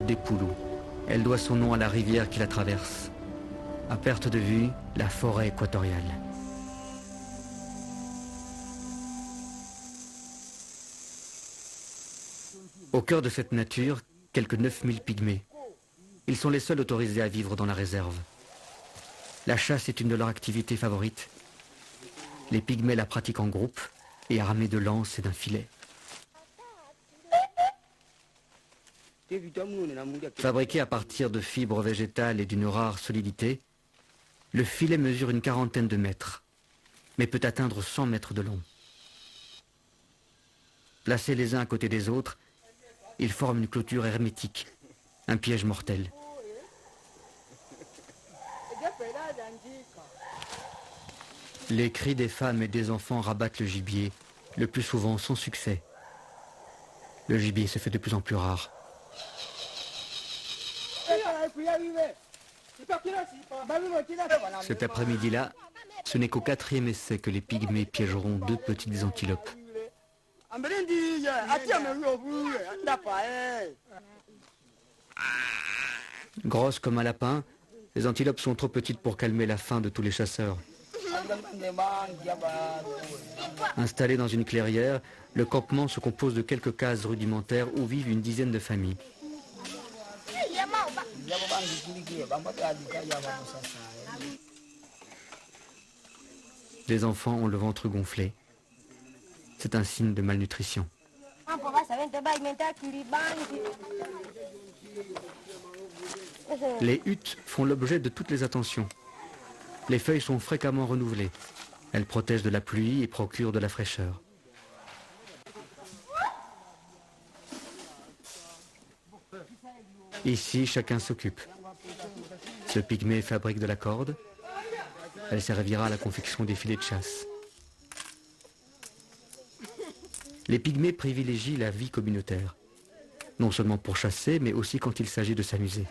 des Poulous. Elle doit son nom à la rivière qui la traverse. À perte de vue, la forêt équatoriale. Au cœur de cette nature, quelques 9000 pygmées. Ils sont les seuls autorisés à vivre dans la réserve. La chasse est une de leurs activités favorites. Les pygmées la pratiquent en groupe et armés de lances et d'un filet. Fabriqué à partir de fibres végétales et d'une rare solidité, le filet mesure une quarantaine de mètres, mais peut atteindre 100 mètres de long. Placés les uns à côté des autres, ils forment une clôture hermétique, un piège mortel. Les cris des femmes et des enfants rabattent le gibier, le plus souvent sans succès. Le gibier se fait de plus en plus rare. Cet après-midi-là, ce n'est qu'au 4e essai que les pygmées piégeront 2 petites antilopes. Grosses comme un lapin, les antilopes sont trop petites pour calmer la faim de tous les chasseurs. Installé dans une clairière, le campement se compose de quelques cases rudimentaires où vivent une dizaine de familles. Les enfants ont le ventre gonflé. C'est un signe de malnutrition. Les huttes font l'objet de toutes les attentions. Les feuilles sont fréquemment renouvelées. Elles protègent de la pluie et procurent de la fraîcheur. Ici, chacun s'occupe. Ce pygmée fabrique de la corde. Elle servira à la confection des filets de chasse. Les pygmées privilégient la vie communautaire. Non seulement pour chasser, mais aussi quand il s'agit de s'amuser.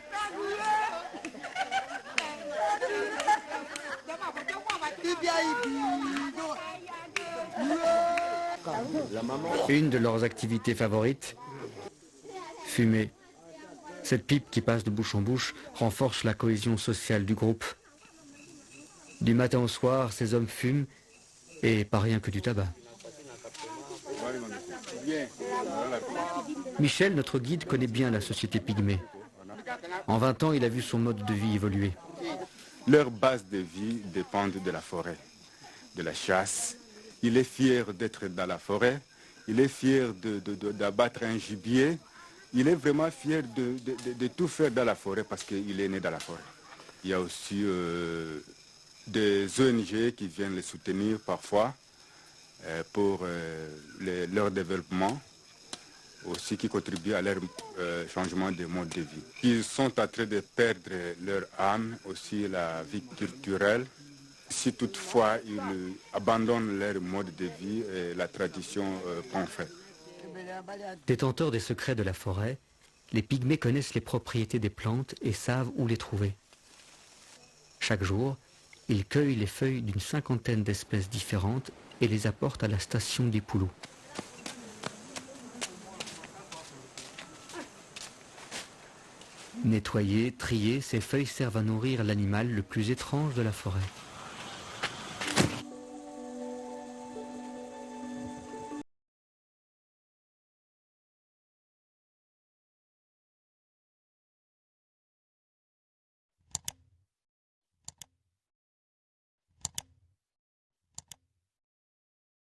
Une de leurs activités favorites, fumer. Cette pipe qui passe de bouche en bouche renforce la cohésion sociale du groupe. Du matin au soir, ces hommes fument, et pas rien que du tabac. Michel, notre guide, connaît bien la société pygmée. En 20 ans, il a vu son mode de vie évoluer. Leur base de vie dépend de la forêt, de la chasse. Il est fier d'être dans la forêt, il est fier d'abattre un gibier, il est vraiment fier de tout faire dans la forêt parce qu'il est né dans la forêt. Il y a aussi des ONG qui viennent les soutenir parfois pour leur développement, aussi qui contribuent à leur changement de mode de vie. Ils sont en train de perdre leur âme, aussi la vie culturelle. Si toutefois ils abandonnent leur mode de vie et la tradition qu'on fait. Détenteurs des secrets de la forêt, les pygmées connaissent les propriétés des plantes et savent où les trouver. Chaque jour, ils cueillent les feuilles d'une 50aine d'espèces différentes et les apportent à la station des Poulous. Nettoyées, triées, ces feuilles servent à nourrir l'animal le plus étrange de la forêt.